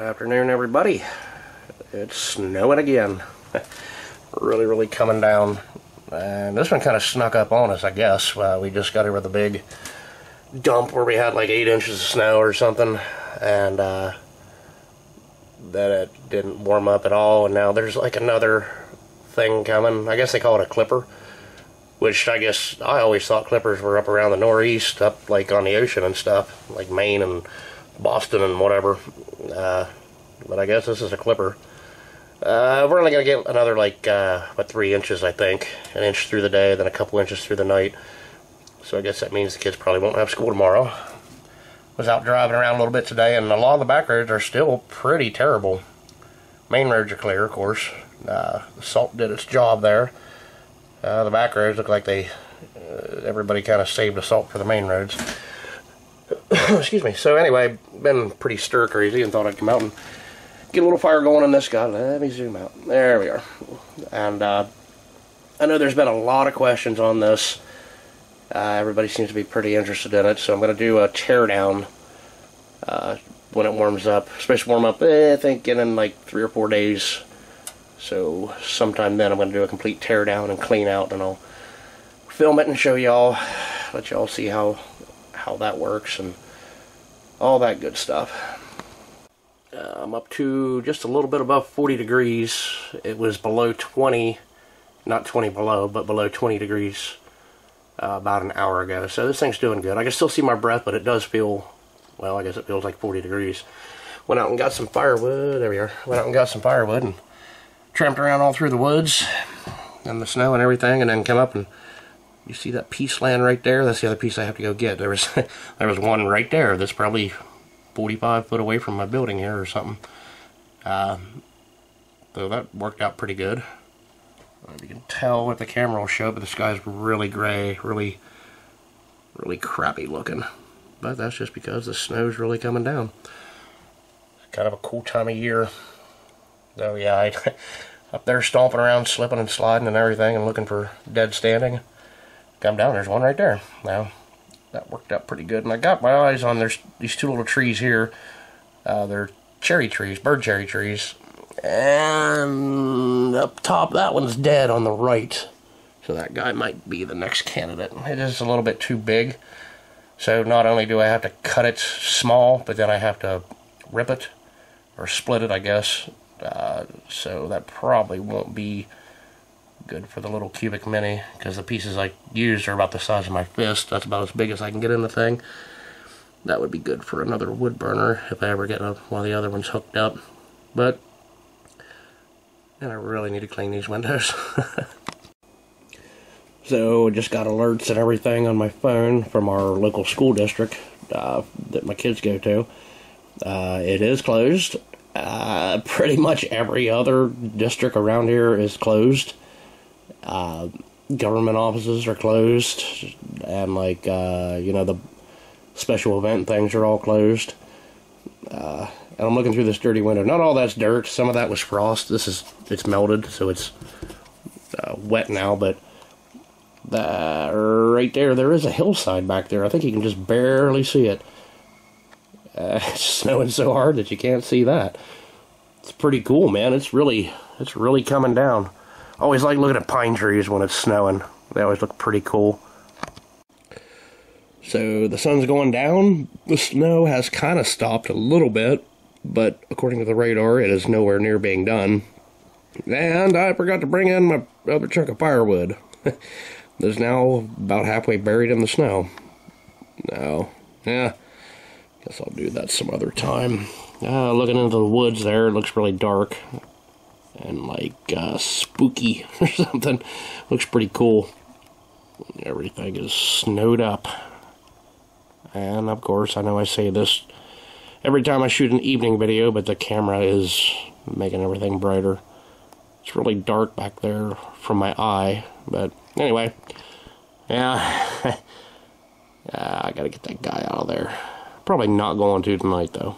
Afternoon, everybody. It's snowing again. Really coming down. And this one kind of snuck up on us, I guess. We just got over the big dump where we had like 8 inches of snow or something, and that it didn't warm up at all. And now there's like another thing coming. I guess they call it a clipper, which I guess I always thought clippers were up around the northeast, up like on the ocean and stuff, like Maine and Boston and whatever. But I guess this is a clipper. We're only going to get another like 3 inches, I think. An inch through the day, then a couple inches through the night. So I guess that means the kids probably won't have school tomorrow. Was out driving around a little bit today, and a lot of the back roads are still pretty terrible. Main roads are clear, of course. The salt did its job there. The back roads look like everybody kind of saved the salt for the main roads. Excuse me. So anyway, been pretty stir crazy and thought I'd come out and get a little fire going on this guy. Let me zoom out. There we are. And I know there's been a lot of questions on this. Everybody seems to be pretty interested in it, so I'm going to do a teardown when it warms up. It's supposed to warm up, I think, in like 3 or 4 days. So sometime then I'm going to do a complete teardown and clean out, and I'll film it and show y'all, let y'all see how that works and all that good stuff. I'm up to just a little bit above 40 degrees. It was below 20, not 20 below, but below 20 degrees about an hour ago. So this thing's doing good. I can still see my breath, but it does feel, well, I guess it feels like 40 degrees. Went out and got some firewood. There we are. Went out and got some firewood and tramped around all through the woods and the snow and everything, and then come up and you see that piece laying right there? That's the other piece I have to go get. There was one right there that's probably 45 foot away from my building here or something. So that worked out pretty good. I don't know if you can tell what the camera will show, but the sky's really gray, really crappy looking. But that's just because the snow's really coming down. It's kind of a cool time of year. So yeah, I up there stomping around, slipping and sliding and everything and looking for dead standing. Come down, there's one right there. Now, that worked out pretty good. And I got my eyes on these two little trees here. They're cherry trees, bird cherry trees. And up top, that one's dead on the right. So that guy might be the next candidate. It is a little bit too big. So not only do I have to cut it small, but then I have to rip it, or split it, I guess. So that probably won't be good for the little cubic mini, because the pieces I used are about the size of my fist. That's about as big as I can get in the thing. That would be good for another wood burner if I ever get one of the other ones hooked up. But and I really need to clean these windows. So just got alerts and everything on my phone from our local school district that my kids go to. It is closed. Pretty much every other district around here is closed. Government offices are closed, and like the special event things are all closed. And I'm looking through this dirty window. Not all that's dirt. Some of that was frost. It's melted, so it's wet now. But right there is a hillside back there. I think you can just barely see it. It's snowing so hard that you can't see that. It's pretty cool, man. It's really coming down. I always like looking at pine trees when it's snowing. They always look pretty cool. So the sun's going down. The snow has kind of stopped a little bit, but according to the radar, it is nowhere near being done. And I forgot to bring in my other chunk of firewood. There's now about halfway buried in the snow. No, yeah, guess I'll do that some other time. Looking into the woods there, it looks really dark and like spooky or something. Looks pretty cool. Everything is snowed up. And of course, I know I say this every time I shoot an evening video, but the camera is making everything brighter. It's really dark back there from my eye, but anyway, yeah. I gotta get that guy out of there. Probably not going to tonight though.